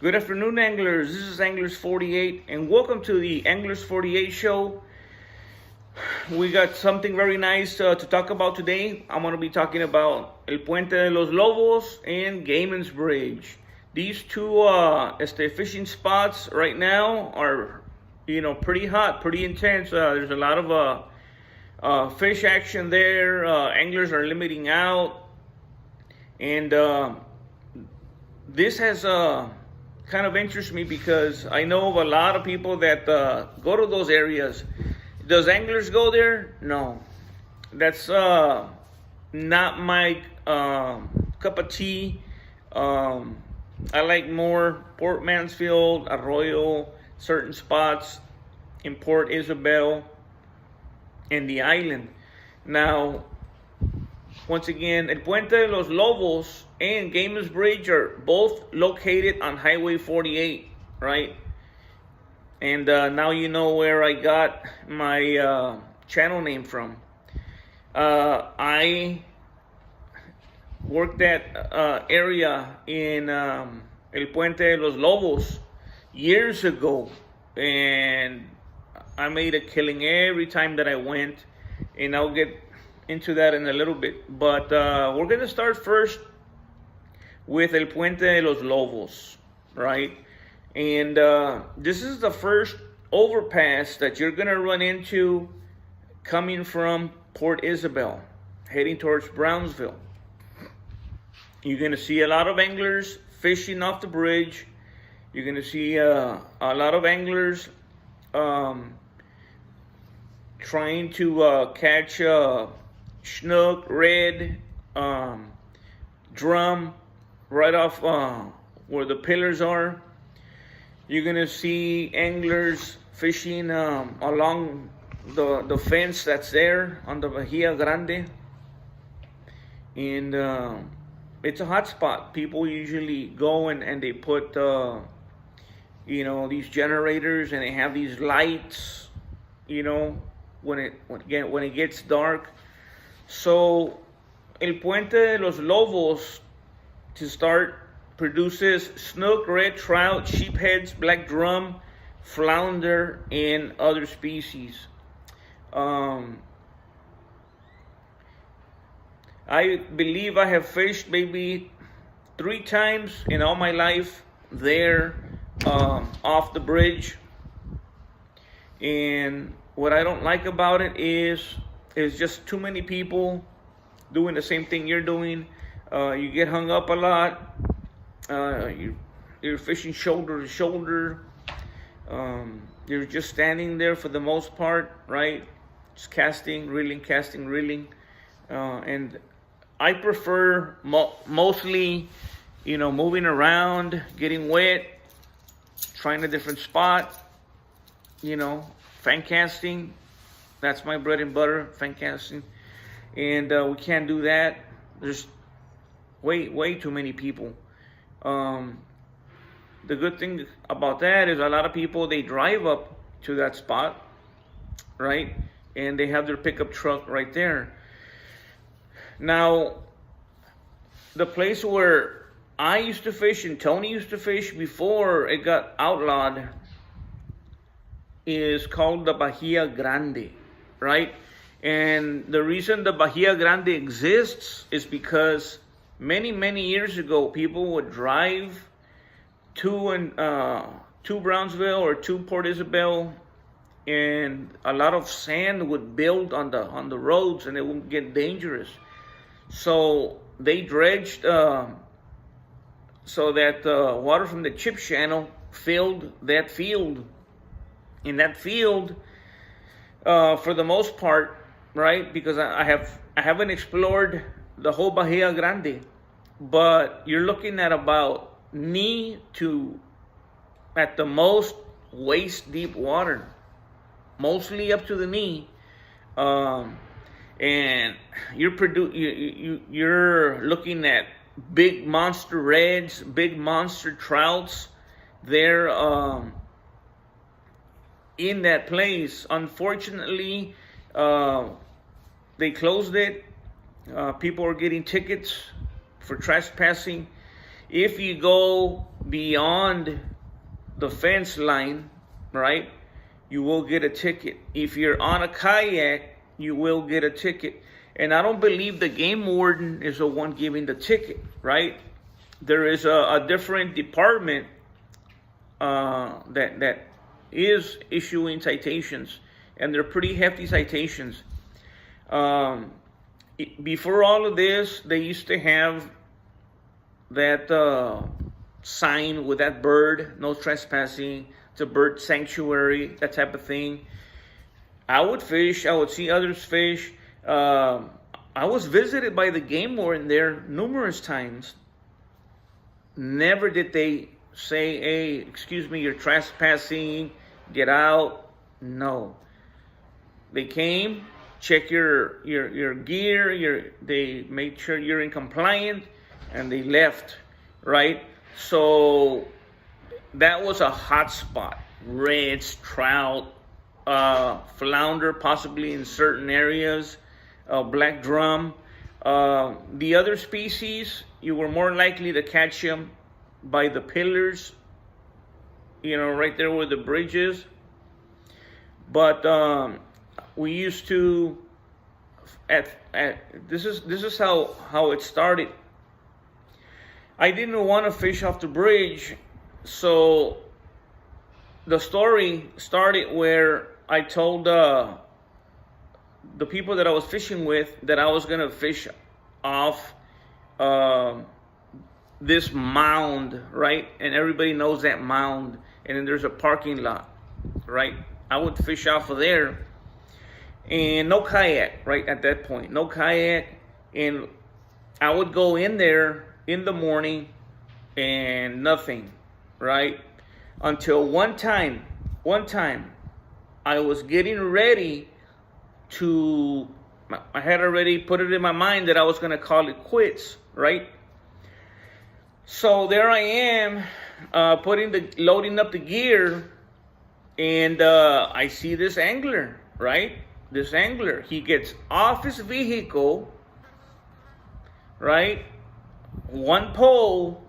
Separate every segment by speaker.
Speaker 1: Good afternoon, anglers. This is Anglers 48, and welcome to the Anglers 48 show. We got something very nice to talk about today. I'm going to be talking about El Puente de los Lobos and Gaymen's Bridge. These two fishing spots right now are, pretty hot, pretty intense. There's a lot of fish action there. Anglers are limiting out, and this has kind of interests me because I know of a lot of people that go to those areas. Does anglers go there? No. That's not my cup of tea. I like more Port Mansfield, Arroyo, certain spots in Port Isabel and the island. Now, once again, El Puente de los Lobos and Gaymen's Bridge are both located on Highway 48, right? And now you know where I got my channel name from. I worked that area in El Puente de los Lobos years ago, and I made a killing every time that I went, and I'll get into that in a little bit. But we're gonna start first with El Puente de los Lobos, right? And this is the first overpass that you're gonna run into coming from Port Isabel, heading towards Brownsville. You're gonna see a lot of anglers fishing off the bridge. You're gonna see a lot of anglers trying to catch snook, red, drum, right off where the pillars are. You're gonna see anglers fishing along the fence that's there on the Bahia Grande, and it's a hot spot. People usually go and they put these generators, and they have these lights, when it gets dark. So El Puente de los Lobos, to start, produces snook, red trout, sheepheads, black drum, flounder, and other species. I believe I have fished maybe 3 times in all my life there off the bridge. And what I don't like about it is just too many people doing the same thing you're doing. You get hung up a lot. You're fishing shoulder to shoulder. You're just standing there for the most part, right? Just casting, reeling. And I prefer mostly, moving around, getting wet, trying a different spot, fan casting. That's my bread and butter, fan casting. And we can't do that. There's way too many people. The good thing about that is a lot of people, they drive up to that spot, right? And they have their pickup truck right there. Now, the place where I used to fish and Tony used to fish before it got outlawed is called the Bahia Grande, right? And the reason the Bahia Grande exists is because many years ago, people would drive to Brownsville or to Port Isabel, and a lot of sand would build on the roads, and it would get dangerous. So they dredged so that the water from the chip channel filled that field. In that field, for the most part, right? Because I haven't explored the whole Bahia Grande, but you're looking at about knee to, at the most, waist deep water, mostly up to the knee, and you're looking at big monster reds, big monster trouts there in that place. Unfortunately, they closed it. People are getting tickets for trespassing. If you go beyond the fence line, right, you will get a ticket. If you're on a kayak, you will get a ticket. And I don't believe the game warden is the one giving the ticket, right? There is a different department that is issuing citations, and they're pretty hefty citations. Before all of this, they used to have that sign with that bird, no trespassing, it's a bird sanctuary, that type of thing. I would fish, I would see others fish. I was visited by the game warden there numerous times. Never did they say, hey, excuse me, you're trespassing, get out. No. They came, check your gear, they made sure you're in compliance, and they left, right? So that was a hot spot. Reds, trout, flounder, possibly in certain areas, black drum. The other species, you were more likely to catch them by the pillars, right there where the bridge is. But we used to, this is how it started. I didn't want to fish off the bridge, so the story started where I told the people that I was fishing with that I was gonna fish off this mound, right? And everybody knows that mound, and then there's a parking lot, right? I would fish off of there, and no kayak, right? At that point, no kayak, and I would go in there in the morning and nothing, right? Until one time I was getting ready to, I had already put it in my mind that I was gonna call it quits, right? So there I am, loading up the gear, and I see this angler, right? This angler, he gets off his vehicle, right? One pole,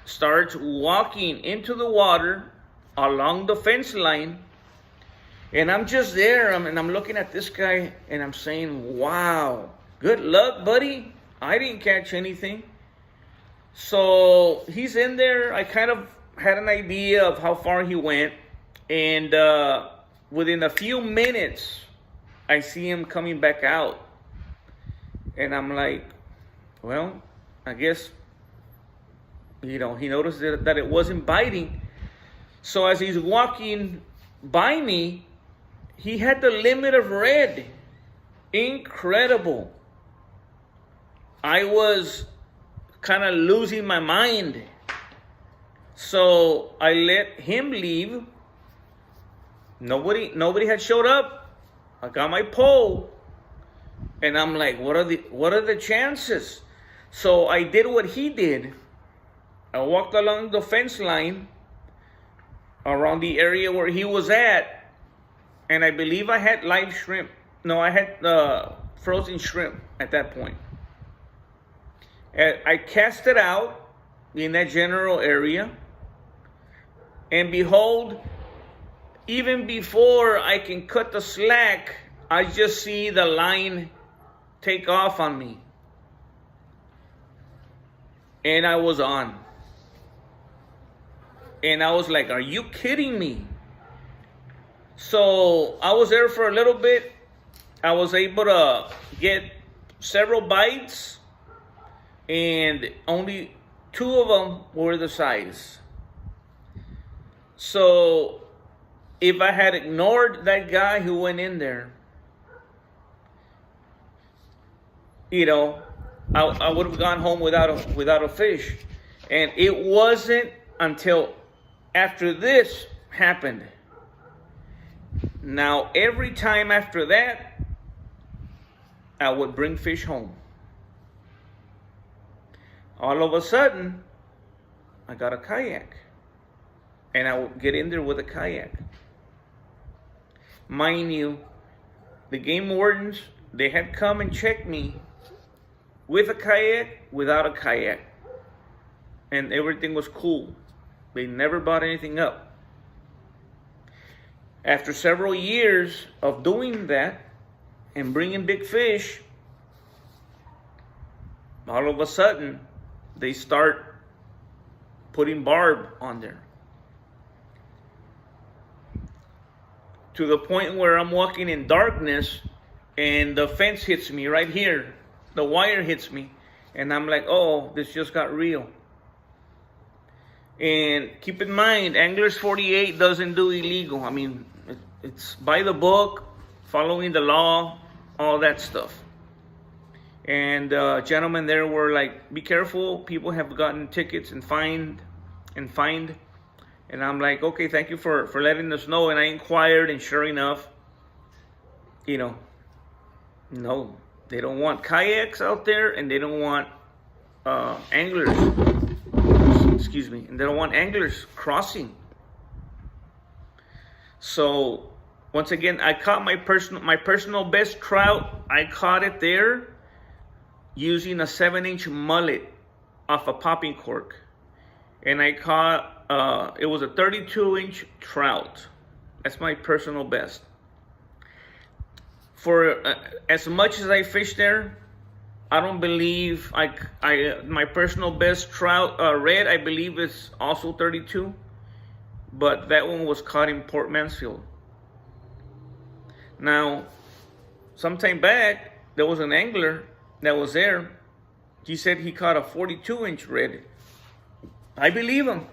Speaker 1: starts walking into the water along the fence line, and I'm just there, and I'm looking at this guy, and I'm saying, wow, good luck, buddy. I didn't catch anything. So he's in there. I kind of had an idea of how far he went, and within a few minutes, I see him coming back out, and I'm like, well, I guess, he noticed that it wasn't biting. So as he's walking by me, he had the limit of red. Incredible. I was kind of losing my mind. So I let him leave. Nobody had showed up. I got my pole, and I'm like, what are the chances? So I did what he did. I walked along the fence line around the area where he was at, and I believe I had live shrimp. No, I had frozen shrimp at that point. And I cast it out in that general area, and behold, even before I can cut the slack, I just see the line take off on me. And I was on. And I was like, are you kidding me? So I was there for a little bit. I was able to get several bites, and only 2 of them were the size. So if I had ignored that guy who went in there, I would have gone home without a fish. And it wasn't until after this happened. Now, every time after that, I would bring fish home. All of a sudden, I got a kayak, and I would get in there with a kayak. Mind you, the game wardens, they had come and checked me with a kayak, without a kayak, and everything was cool. They never brought anything up. After several years of doing that and bringing big fish, all of a sudden, they start putting barb on there. To the point where I'm walking in darkness and the fence hits me right here. The wire hits me. And I'm like, oh, this just got real. And keep in mind, Anglers 48 doesn't do illegal. I mean, it's by the book, following the law, all that stuff. And gentlemen there were like, be careful. People have gotten tickets and fined. And I'm like, okay, thank you for letting us know. And I inquired, and sure enough, no, they don't want kayaks out there, and they don't want anglers. Excuse me, and they don't want anglers crossing. So once again, I caught my personal best trout. I caught it there using a 7-inch mullet off a popping cork, and I caught it was a 32-inch trout. That's my personal best. For as much as I fished there, I don't believe my personal best trout red, I believe, is also 32, but that one was caught in Port Mansfield. Now, sometime back, there was an angler that was there. He said he caught a 42-inch red. I believe him.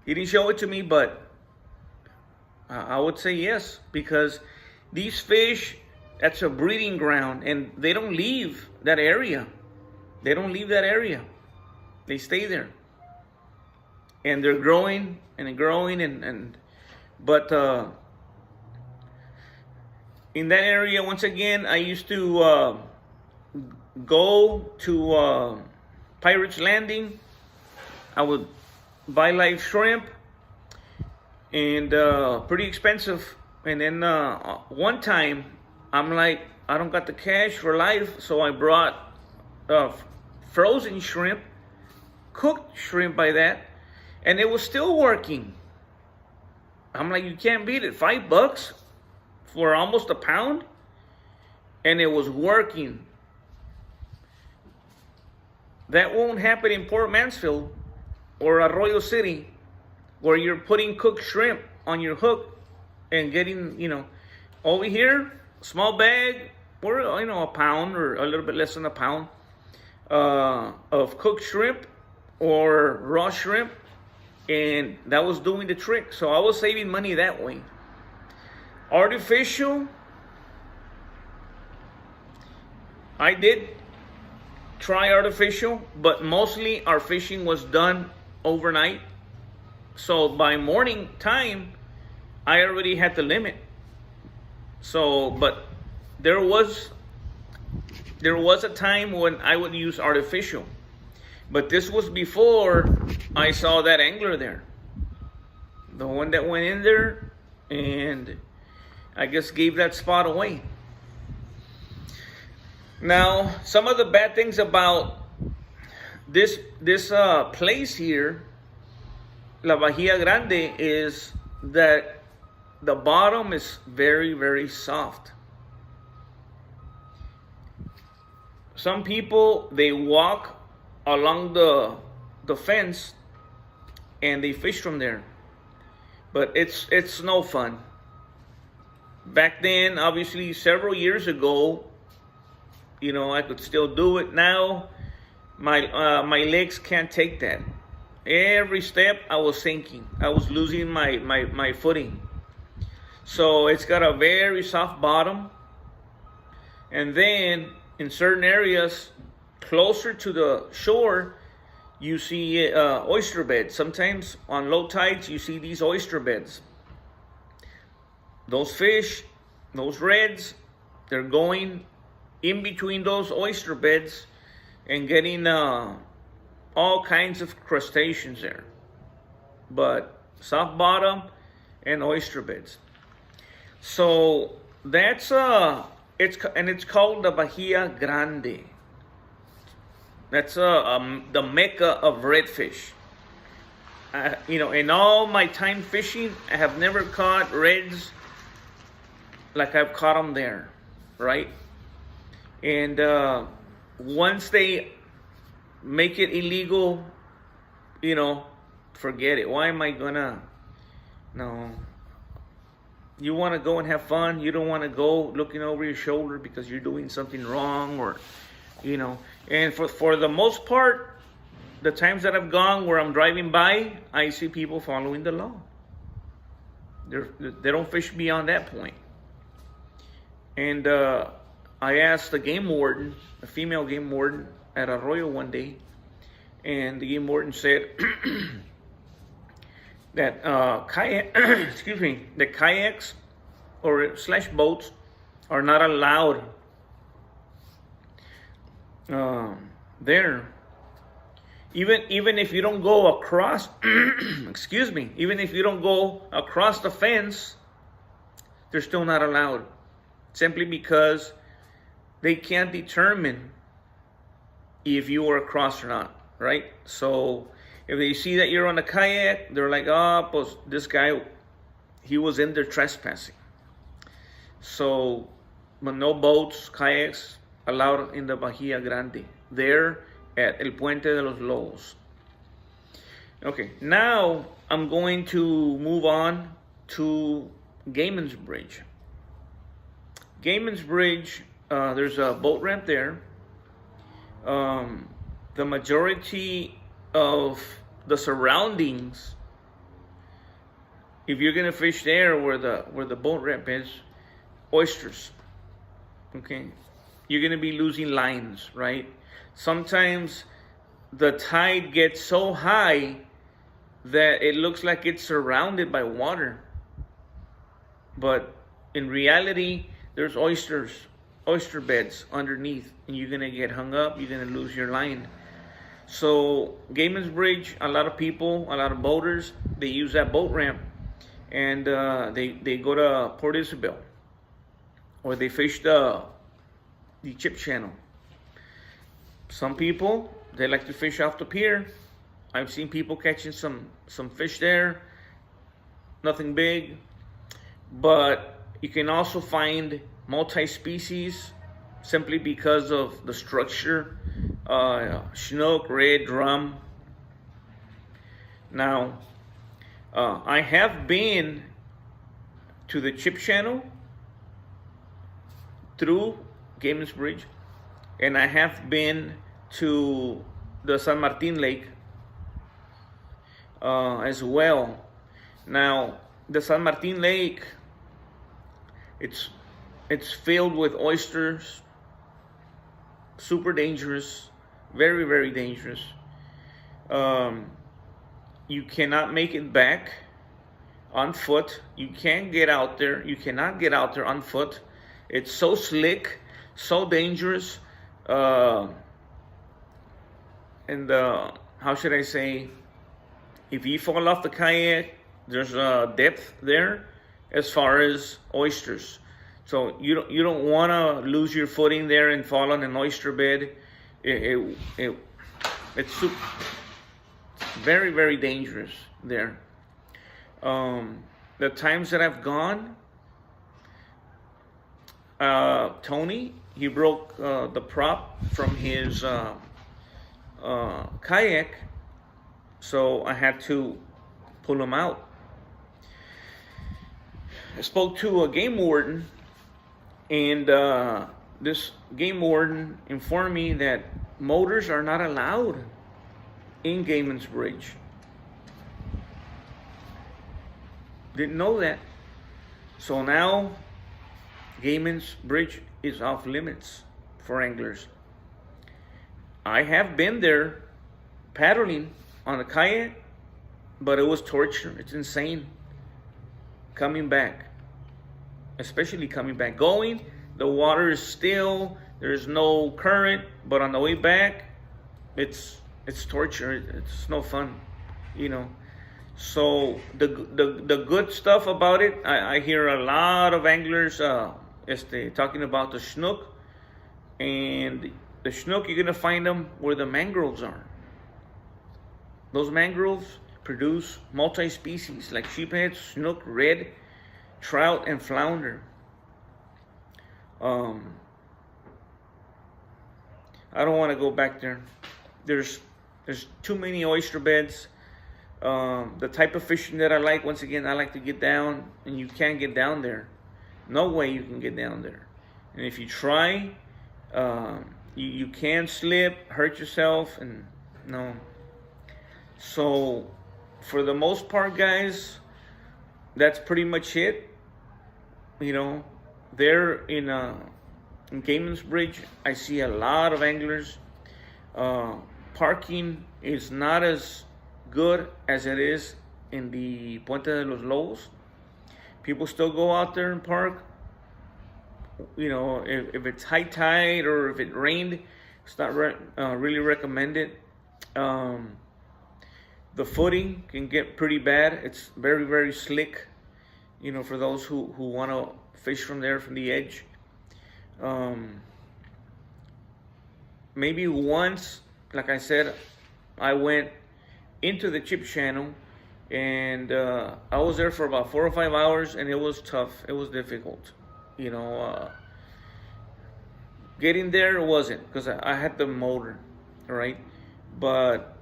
Speaker 1: He didn't show it to me, but I would say yes, because these fish, that's a breeding ground, and they don't leave that area. They stay there. And they're growing and growing, but in that area, once again, I used to go to Pirates Landing. I would buy live shrimp, and pretty expensive. And then one time, I'm like, I don't got the cash for live, so I brought frozen shrimp, cooked shrimp by that, and it was still working. I'm like, you can't beat it. $5 for almost a pound, and it was working. That won't happen in Port Mansfield or Arroyo City, where you're putting cooked shrimp on your hook and getting, over here, small bag, or, a pound or a little bit less than a pound of cooked shrimp or raw shrimp, and that was doing the trick. So I was saving money that way. Artificial, I did try artificial, but mostly our fishing was done overnight. So by morning time, I already had the limit. So, but there was a time when I would use artificial, but this was before I saw that angler there, the one that went in there, and I guess gave that spot away. Now, some of the bad things about this place here, La Bahia Grande, is that the bottom is very, very soft. Some people, they walk along the fence and they fish from there, but it's no fun. Back then, obviously, several years ago, I could still do it. Now, my legs can't take that. Every step, I was sinking. I was losing my footing. So it's got a very soft bottom. And then in certain areas closer to the shore, you see oyster beds. Sometimes on low tides, you see these oyster beds. Those fish, those reds, they're going in between those oyster beds and getting all kinds of crustaceans there. But soft bottom and oyster beds. So that's it's called the Bahia Grande. That's the mecca of redfish. in all my time fishing, I have never caught reds like I've caught them there, right? And once they make it illegal, forget it. Why am I gonna? No. You want to go and have fun. You don't want to go looking over your shoulder because you're doing something wrong, or, And for the most part, the times that I've gone where I'm driving by, I see people following the law. They don't fish beyond that point. And I asked the game warden, a female game warden, at Arroyo one day, and the game warden said that that kayaks or / boats are not allowed there. Even if you don't go across, even if you don't go across the fence, they're still not allowed, simply because they can't determine if you are across or not, right? So if they see that you're on a kayak, they're like, pues this guy, he was in there trespassing. So, but no boats, kayaks allowed in the Bahia Grande, there at El Puente de los Lobos. Okay, now I'm going to move on to Gaymen's Bridge. Gaymen's Bridge, there's a boat ramp there. The majority of the surroundings, if you're gonna fish there where the boat ramp is, oysters. Okay, you're gonna be losing lines, right? Sometimes the tide gets so high that it looks like it's surrounded by water, but in reality, there's oyster beds underneath, and you're gonna get hung up. You're gonna lose your line. So Gaymen's Bridge, a lot of boaters, they use that boat ramp, and they go to Port Isabel, or they fish the chip channel. Some people, they like to fish off the pier. I've seen people catching some fish there, nothing big, but you can also find multi-species simply because of the structure. Snook, red, drum. Now, I have been to the chip channel through Gaymen's Bridge, and I have been to the San Martin Lake as well. Now, the San Martin Lake, it's filled with oysters, super dangerous, very, very dangerous. You cannot make it back on foot. You can't get out there. You cannot get out there on foot. It's so slick, so dangerous. And how should I say? If you fall off the kayak, there's a depth there as far as oysters. So you don't want to lose your footing there and fall on an oyster bed. It's very, very dangerous there. The times that I've gone, Tony, he broke the prop from his kayak, so I had to pull him out. I spoke to a game warden, and this game warden informed me that motors are not allowed in Gaymen's Bridge. Didn't know that. So now Gaymen's Bridge is off limits for anglers. I have been there paddling on a kayak, but it was torture. It's insane. Coming back, especially coming back. Going, the water is still, there's no current, but on the way back, it's torture. It's no fun, So the good stuff about it, I hear a lot of anglers talking about the snook, and the snook, you're gonna find them where the mangroves are. Those mangroves, produce multi-species like sheephead, snook, red, trout, and flounder. I don't want to go back there. There's too many oyster beds. The type of fishing that I like, once again, I like to get down, and you can't get down there. No way you can get down there. And if you try, you can slip, hurt yourself, and no. So, for the most part, guys, that's pretty much it. You know, there in Gaymen's Bridge, I see a lot of anglers. Parking is not as good as it is in the Puente de los Lobos. People still go out there and park. You know, if it's high tide or if it rained, it's not really recommended. The footing can get pretty bad. It's very, very slick, you know, for those who want to fish from there, from the edge. Maybe once, like I said, I went into the chip channel, and I was there for about 4 or 5 hours, and it was tough. It was difficult, you know. Getting there wasn't, because I had the motor, right? But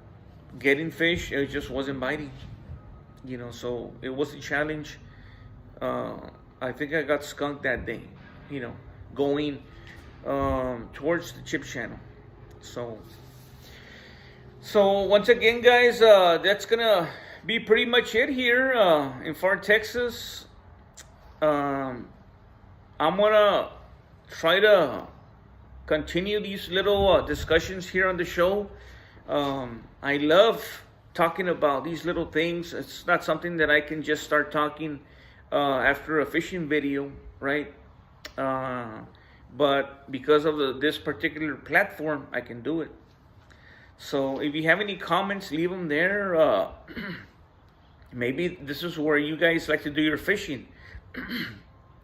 Speaker 1: getting fish, it just wasn't biting, you know. So it was a challenge. I think I got skunked that day, you know, going towards the chip channel. So once again, guys, that's gonna be pretty much it here in Far Texas. I'm gonna try to continue these little discussions here on the show. I love talking about these little things. It's not something that I can just start talking after a fishing video, right? But because of this particular platform, I can do it. So if you have any comments, leave them there. Maybe this is where you guys like to do your fishing,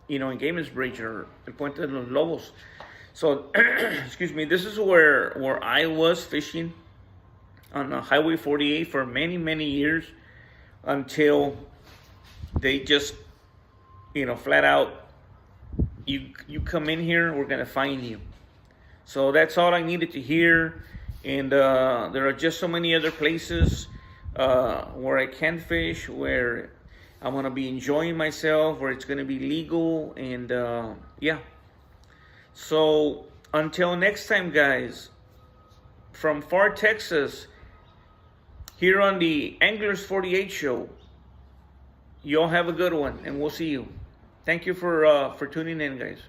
Speaker 1: you know, in Gaymen's Bridge or in Puente de los Lobos. So, excuse me, this is where I was fishing on Highway 48 for many, many years, until they just, you know, flat out, you come in here, we're gonna find you. So that's all I needed to hear. And there are just so many other places where I can fish, where I'm gonna be enjoying myself, where it's gonna be legal, and yeah. So until next time, guys, from Far Texas, here on the Anglers 48 show, y'all have a good one, and we'll see you. Thank you for tuning in, guys.